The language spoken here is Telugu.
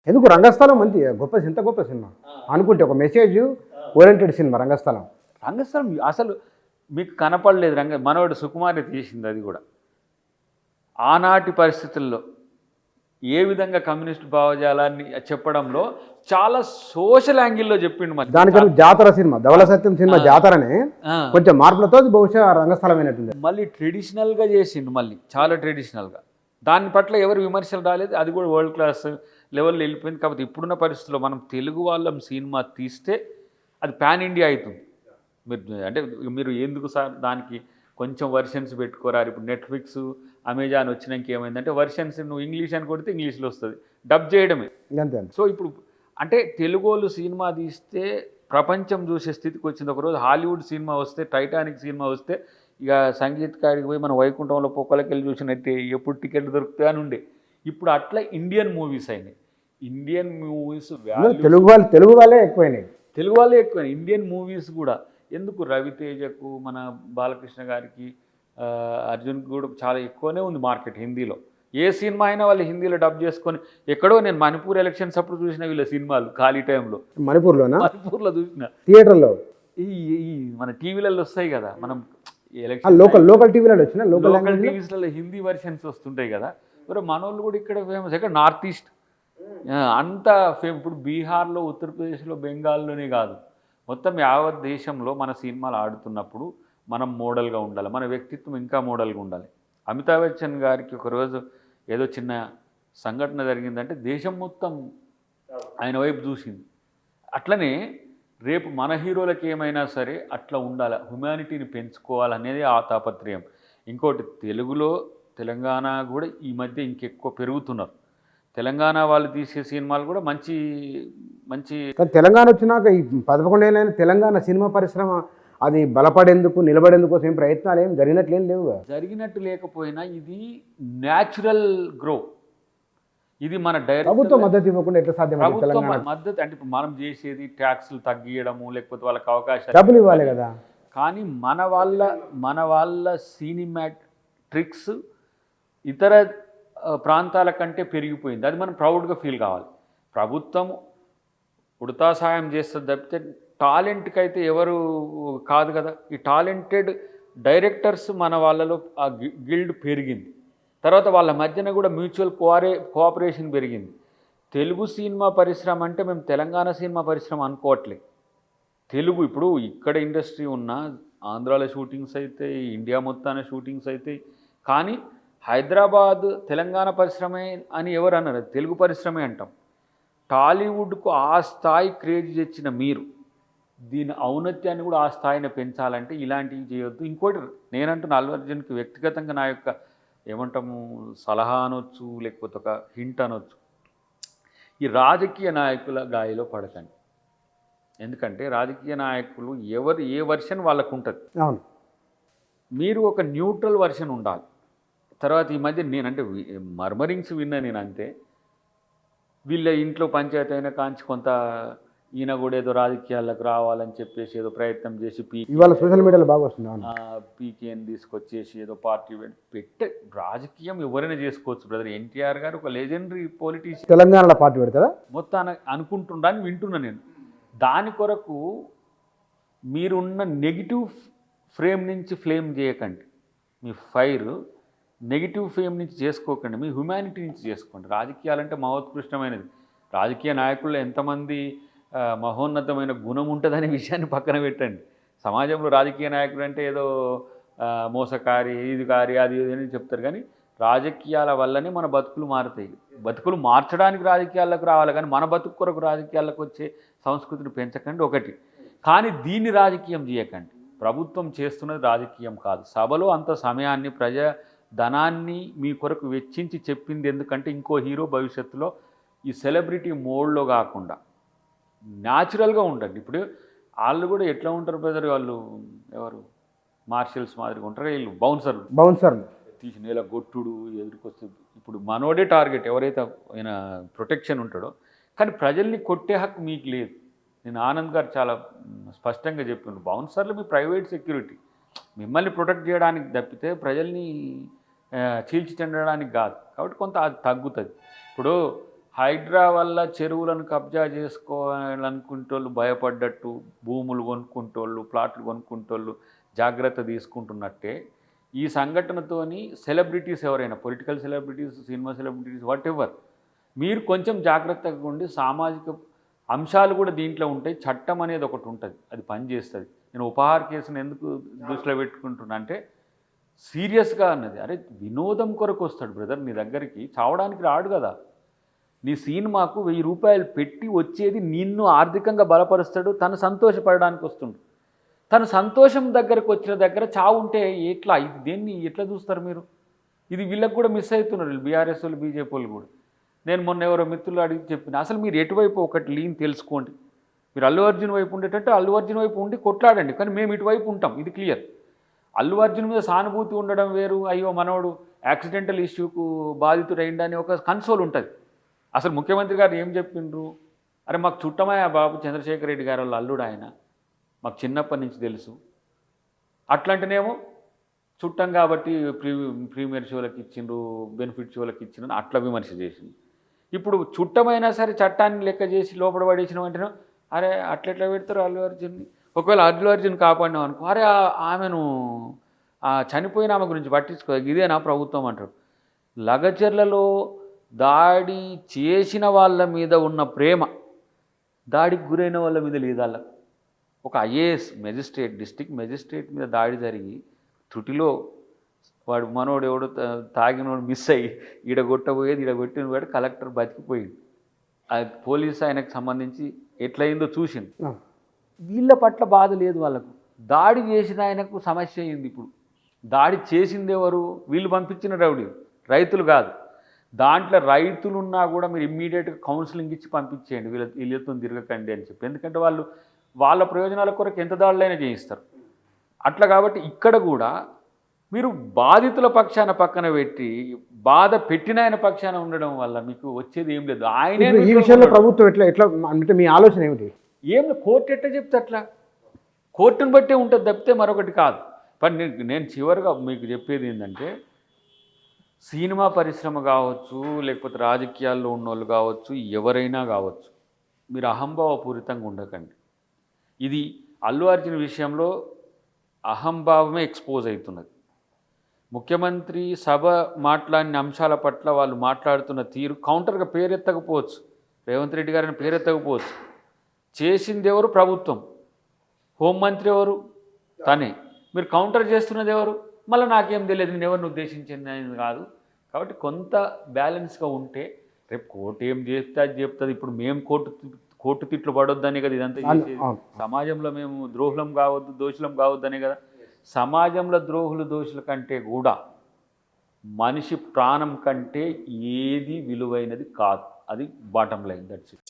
ఎందుకు రంగస్థలం మంచి గొప్ప ఇంత గొప్ప సినిమా అనుకుంటే ఒక మెసేజ్ ఓరియంటెడ్ సినిమా రంగస్థలం. రంగస్థలం అసలు మీకు కనపడలేదు మనోడు సుకుమారి తీసింది అది కూడా. ఆనాటి పరిస్థితుల్లో ఏ విధంగా కమ్యూనిస్ట్ భావజాలాన్ని చెప్పడంలో చాలా సోషల్ యాంగిల్లో చెప్పిండు. మరి దానికన్నా జాతర సినిమా ధవళ సత్యం సినిమా జాతరనే కొంచెం మార్పులతో బహుశా రంగస్థలం అయినట్టుంది. మళ్ళీ ట్రెడిషనల్గా చేసిండు, మళ్ళీ చాలా ట్రెడిషనల్గా. దాని పట్ల ఎవరు విమర్శలు రాలేదు, అది కూడా వరల్డ్ క్లాస్ లెవెల్లో వెళ్ళిపోయింది. కాబట్టి ఇప్పుడున్న పరిస్థితుల్లో మనం తెలుగు వాళ్ళం సినిమా తీస్తే అది పాన్ ఇండియా అవుతుంది. మీరు ఎందుకు సార్ దానికి కొంచెం వర్షన్స్ పెట్టుకోరారు. ఇప్పుడు నెట్ఫ్లిక్స్ అమెజాన్ వచ్చినాక ఏమైందంటే వర్షన్స్ నువ్వు ఇంగ్లీష్ అని కొడితే ఇంగ్లీష్లో వస్తుంది, డబ్ చేయడమే అంతే. సో ఇప్పుడు అంటే తెలుగు వాళ్ళు సినిమా తీస్తే ప్రపంచం చూసే స్థితికి వచ్చింది. ఒకరోజు హాలీవుడ్ సినిమా వస్తే, టైటానిక్ సినిమా వస్తే ఇక సంగీత్ కాడికి పోయి మన వైకుంఠంలో పొక్కలకి వెళ్ళి చూసినట్టే ఎప్పుడు టికెట్ దొరుకుతాయి అని ఉండే. ఇప్పుడు అట్లా ఇండియన్ మూవీస్ అయినాయి. ఇండియన్ మూవీస్ తెలుగు వాళ్ళే ఎక్కువైనాయి. ఇండియన్ మూవీస్ కూడా ఎందుకు రవితేజకు, మన బాలకృష్ణ గారికి, అర్జున్కి కూడా చాలా ఎక్కువనే ఉంది మార్కెట్ హిందీలో. ఏ సినిమా అయినా వాళ్ళు హిందీలో డబ్ చేసుకొని, ఎక్కడో నేను మణిపూర్ ఎలక్షన్స్ అప్పుడు చూసిన వీళ్ళ సినిమాలు ఖాళీ టైంలో. మణిపూర్లో చూసిన థియేటర్లో. ఈ మన టీవీలలో వస్తాయి కదా, మనం ఎలక్షన్ లోకల్ టీవీలలో వచ్చిన లోకల్ టీవీస్లలో హిందీ వర్షన్స్ వస్తుంటాయి కదా. మనోళ్ళు కూడా ఇక్కడ ఫేమస్. ఇక్కడ నార్త్ ఈస్ట్ అంతా ఇప్పుడు బీహార్లో, ఉత్తరప్రదేశ్లో, బెంగాల్లోనే కాదు, మొత్తం యావత్ దేశంలో మన సినిమాలు ఆడుతున్నప్పుడు మనం మోడల్గా ఉండాలి, మన వ్యక్తిత్వం ఇంకా మోడల్గా ఉండాలి. అమితాబ్ బచ్చన్ గారికి ఒకరోజు ఏదో చిన్న సంఘటన జరిగిందంటే దేశం మొత్తం ఆయన వైపు చూసింది. అట్లనే రేపు మన హీరోలకి ఏమైనా సరే అట్లా ఉండాలి, హ్యుమానిటీని పెంచుకోవాలనేది ఆ తాపత్రయం. ఇంకోటి తెలుగులో తెలంగాణ కూడా ఈ మధ్య ఇంకెక్కువ పెరుగుతున్నారు. తెలంగాణ వాళ్ళు తీసే సినిమాలు కూడా మంచి మంచి. తెలంగాణ వచ్చినాక ఈ 11 ఏళ్ళైన తెలంగాణ సినిమా పరిశ్రమ అది బలపడేందుకు, నిలబడేందుకు ఏం ప్రయత్నాలు ఏం జరిగినట్లేం లేవు. జరిగినట్టు లేకపోయినా ఇది న్యాచురల్ గ్రో. ఇది మన ప్రభుత్వం మద్దతు ఇవ్వకుండా ఎట్లా సాధ్యం? ప్రభుత్వం మద్దతు అంటే ఇప్పుడు మనం చేసేది ట్యాక్స్లు తగ్గియడము, లేకపోతే వాళ్ళకి అవకాశాలు, డబ్బులు ఇవ్వాలి కదా. కానీ మన వాళ్ళ సినిమాట్రిక్స్ ఇతర ప్రాంతాల కంటే పెరిగిపోయింది. అది మనం ప్రౌడ్గా ఫీల్ కావాలి. ప్రభుత్వం ఉడతా సాయం చేస్తుంది తప్పితే టాలెంట్కి అయితే ఎవరు కాదు కదా. ఈ టాలెంటెడ్ డైరెక్టర్స్ మన వాళ్ళలో ఆ గిల్డ్ పెరిగింది. తర్వాత వాళ్ళ మధ్యన కూడా మ్యూచువల్ కోఆపరేషన్ పెరిగింది. తెలుగు సినిమా పరిశ్రమ అంటే మేము తెలంగాణ సినిమా పరిశ్రమ అనుకోవట్లేదు. తెలుగు ఇప్పుడు ఇక్కడ ఇండస్ట్రీ ఉన్నా ఆంధ్రాలో షూటింగ్స్ అయితే, ఇండియా మొత్తాన షూటింగ్స్ అయితే, కానీ హైదరాబాద్ తెలంగాణ పరిశ్రమే అని ఎవరు అన్నారు? తెలుగు పరిశ్రమే అంటాం. టాలీవుడ్కు ఆ స్థాయి క్రేజ్ తెచ్చిన మీరు దీని ఔన్నత్యాన్ని కూడా ఆ స్థాయిని పెంచాలంటే ఇలాంటివి చేయొద్దు. ఇంకోటి నేనంటున్న అల్లు అర్జున్కి వ్యక్తిగతంగా నా యొక్క ఏమంటాము సలహా అనొచ్చు, లేకపోతే ఒక హింట్ అనొచ్చు, ఈ రాజకీయ నాయకుల గాయలో పడకండి. ఎందుకంటే రాజకీయ నాయకులు ఏ వర్షన్ వాళ్ళకు ఉంటుంది. మీరు ఒక న్యూట్రల్ వర్షన్ ఉండాలి. తర్వాత ఈ మధ్య నేనంటే మర్మరింగ్స్ విన్నా నేను, అంతే. వీళ్ళ ఇంట్లో పంచాయతీ అయినా కాంచి కొంత ఈయన కూడా ఏదో రాజకీయాలకు రావాలని చెప్పేసి ఏదో ప్రయత్నం చేసి ఇవాళ సోషల్ మీడియాలో బాగా వస్తుంది, పీకేని తీసుకొచ్చేసి ఏదో పార్టీ పెట్టే. రాజకీయం ఎవరైనా చేసుకోవచ్చు బ్రదర్. ఎన్టీఆర్ గారు ఒక లెజెండరీ పొలిటీషియన్. తెలంగాణలో పార్టీ పెడతారా మొత్తాన్ని అనుకుంటుండని వింటున్నా నేను. దాని కొరకు మీరున్న నెగిటివ్ ఫ్రేమ్ నుంచి ఫ్లేమ్ చేయకండి. మీ ఫైర్ నెగిటివ్ ఫేమ్ నుంచి చేసుకోకండి, మీ హ్యుమానిటీ నుంచి చేసుకోండి. రాజకీయాలంటే మహోత్కృష్టమైనది. రాజకీయ నాయకుల్లో ఎంతమంది మహోన్నతమైన గుణం ఉంటుందనే విషయాన్ని పక్కన పెట్టండి. సమాజంలో రాజకీయ నాయకుడు అంటే ఏదో మోసకారి, ఇది కారి, అది అని చెప్తారు. కానీ రాజకీయాల వల్లనే మన బతుకులు మారుతాయి. బతుకులు మార్చడానికి రాజకీయాలకు రావాలి, కానీ మన బతుకు కొరకు రాజకీయాలకు వచ్చే సంస్కృతిని పెంచకండి ఒకటి. కానీ దీన్ని రాజకీయం చేయకండి. ప్రభుత్వం చేస్తున్నది రాజకీయం కాదు. సభలో అంత సమయాన్ని, ప్రజా ధనాన్ని మీ కొరకు వెచ్చించి చెప్పింది ఎందుకంటే ఇంకో హీరో భవిష్యత్తులో ఈ సెలబ్రిటీ మోడ్లో కాకుండా న్యాచురల్గా ఉండండి. ఇప్పుడు వాళ్ళు కూడా ఎట్లా ఉంటారు బ్రదర్, వాళ్ళు ఎవరు మార్షల్స్ మాదిరిగా ఉంటారు, వీళ్ళు బౌన్సర్లు తీసి నేల గొట్టుడు ఎదురుకొస్తుంది. ఇప్పుడు మనోడే టార్గెట్, ఎవరైతే ఆయన ప్రొటెక్షన్ ఉంటాడో. కానీ ప్రజల్ని కొట్టే హక్కు మీకు లేదు. నేను ఆనంద్ గారు చాలా స్పష్టంగా చెప్పాను, బౌన్సర్లు మీ ప్రైవేట్ సెక్యూరిటీ, మిమ్మల్ని ప్రొటెక్ట్ చేయడానికి తప్పితే ప్రజల్ని చీల్చి చెందడానికి కాదు. కాబట్టి కొంత అది తగ్గుతుంది. ఇప్పుడు హైడ్రా వల్ల చెరువులను కబ్జా చేసుకోవాలనుకుంటోళ్ళు భయపడ్డట్టు, భూములు కొనుక్కుంటోళ్ళు, ప్లాట్లు కొనుక్కుంటోళ్ళు జాగ్రత్త తీసుకుంటున్నట్టే ఈ సంఘటనతోని సెలబ్రిటీస్ ఎవరైనా, political celebrities, cinema celebrities, what ever, మీరు కొంచెం జాగ్రత్తగా ఉండి సామాజిక అంశాలు కూడా దీంట్లో ఉంటాయి. చట్టం అనేది ఒకటి ఉంటుంది, అది పనిచేస్తుంది. నేను ఉపహార కేసును ఎందుకు దృష్టిలో పెట్టుకుంటున్నా అంటే సీరియస్గా అన్నది. అరే వినోదం కొరకు వస్తాడు బ్రదర్ నీ దగ్గరికి, చావడానికి రాడు కదా. నీ సినిమాకు 1000 రూపాయలు పెట్టి వచ్చేది నిన్ను ఆర్థికంగా బలపరుస్తాడు, తను సంతోషపడడానికి వస్తుండు. తను సంతోషం దగ్గరకు వచ్చిన దగ్గర చావు ఉంటే ఎట్లా? ఇది దేన్ని ఎట్లా చూస్తారు మీరు? ఇది వీళ్ళకి కూడా మిస్ అవుతున్నారు, బీఆర్ఎస్ వాళ్ళు, బీజేపీ వాళ్ళు కూడా. నేను మొన్న ఎవరో మిత్రులు అడిగి చెప్పిన, అసలు మీరు ఎటువైపు ఒకటి లీన్ తెలుసుకోండి. మీరు అల్లు అర్జున్ వైపు ఉండేటట్టు అల్లు అర్జున్ వైపు ఉండి కొట్లాడండి, కానీ మేము ఇటువైపు ఉంటాం, ఇది క్లియర్. అల్లు అర్జున్ మీద సానుభూతి ఉండడం వేరు, అయ్యో మనోడు యాక్సిడెంటల్ ఇష్యూకు బాధితుడైండని ఒక కన్సోల్ ఉంటుంది. అసలు ముఖ్యమంత్రి గారు ఏం చెప్పిండ్రు? అరే మాకు చుట్టమయ్యా బాబు చంద్రశేఖర్ రెడ్డి గారు వాళ్ళ అల్లుడు, ఆయన మాకు చిన్నప్పటి నుంచి తెలుసు. అట్లాంటినేమో చుట్టం కాబట్టి ప్రీమియర్ షోలకు ఇచ్చిండ్రు, బెనిఫిట్ షోలకు ఇచ్చిండ్రు అట్లా విమర్శ చేసింది. ఇప్పుడు చుట్టమైనా సరే చట్టాన్ని లెక్క చేసి లోపల పడేసిన వెంటనే అరే అట్లెట్లా పెడతారు అల్లు అర్జున్ని? ఒకవేళ అల్లు అర్జున్ కాపాడినాం అనుకో, అరే ఆమెను చనిపోయిన ఆమె గురించి పట్టించుకో, ఇదేనా ప్రభుత్వం అంటాడు. లగచర్లలో దాడి చేసిన వాళ్ళ మీద ఉన్న ప్రేమ దాడికి గురైన వాళ్ళ మీద లేదు. వాళ్ళకు ఒక ఐఏఎస్ మెజిస్ట్రేట్, డిస్ట్రిక్ట్ మెజిస్ట్రేట్ మీద దాడి జరిగి త్రుటిలో వాడు మనోడు ఎవడో తాగినోడు మిస్ అయ్యి ఈడగొట్టబోయేది ఈడగొట్టిన వాడు కలెక్టర్ బతికిపోయింది. అది పోలీసు ఆయనకు సంబంధించి ఎట్లయిందో చూసింది. వీళ్ళ పట్ల బాధ లేదు వాళ్ళకు. దాడి చేసిన ఆయనకు సమస్య అయింది. ఇప్పుడు దాడి చేసింది ఎవరు? వీళ్ళు పంపించిన రౌడీలు, రైతులు కాదు. దాంట్లో రైతులున్నా కూడా మీరు ఇమ్మీడియట్గా కౌన్సిలింగ్ ఇచ్చి పంపించేయండి, వీళ్ళతో తిరగకండి అని చెప్పి. ఎందుకంటే వాళ్ళు వాళ్ళ ప్రయోజనాల కొరకు ఎంత దాడులైనా చేయిస్తారు అట్లా. కాబట్టి ఇక్కడ కూడా మీరు బాధితుల పక్షాన పక్కన పెట్టి బాధ పెట్టిన ఆయన పక్షాన ఉండడం వల్ల మీకు వచ్చేది ఏం లేదు. ఆయనే ఈ విషయంలో ప్రభుత్వం ఎట్లా ఎట్లా అంటే మీ ఆలోచన ఏమిటి? ఏం కోర్టు ఎట్లా చెప్తే అట్లా, కోర్టును బట్టే ఉంటుంది తప్పితే మరొకటి కాదు. కానీ నేను చివరిగా మీకు చెప్పేది ఏంటంటే, సినిమా పరిశ్రమ కావచ్చు, లేకపోతే రాజకీయాల్లో ఉన్నోళ్ళు కావచ్చు, ఎవరైనా కావచ్చు, మీరు అహంభావపూరితంగా ఉండకండి. ఇది అల్లు అర్జున్ విషయంలో అహంభావమే ఎక్స్పోజ్ అవుతున్నది. ముఖ్యమంత్రి సభ మాట్లాడిన అంశాల పట్ల వాళ్ళు మాట్లాడుతున్న తీరు కౌంటర్గా పేరెత్తకపోవచ్చు, రేవంత్ రెడ్డి గారిని పేరెత్తకపోవచ్చు. చేసింది ఎవరు? ప్రభుత్వం. హోంమంత్రి ఎవరు? తనే. మీరు కౌంటర్ చేస్తున్నది ఎవరు? మళ్ళీ నాకేం తెలియదు, నేను ఎవరిని ఉద్దేశించింది కాదు. కాబట్టి కొంత బ్యాలెన్స్గా ఉంటే రేపు కోర్టు ఏం చేస్తే అది చెప్తుంది. ఇప్పుడు మేము కోర్టు తిట్లు పడొద్దనే కదా ఇదంతా చేసేది. సమాజంలో మేము ద్రోహులం కావద్దు, దోషులం కావద్దనే కదా. సమాజంలో ద్రోహులు, దోషుల కంటే కూడా మనిషి ప్రాణం కంటే ఏది విలువైనది కాదు. అది బాటం లైన్. That's it.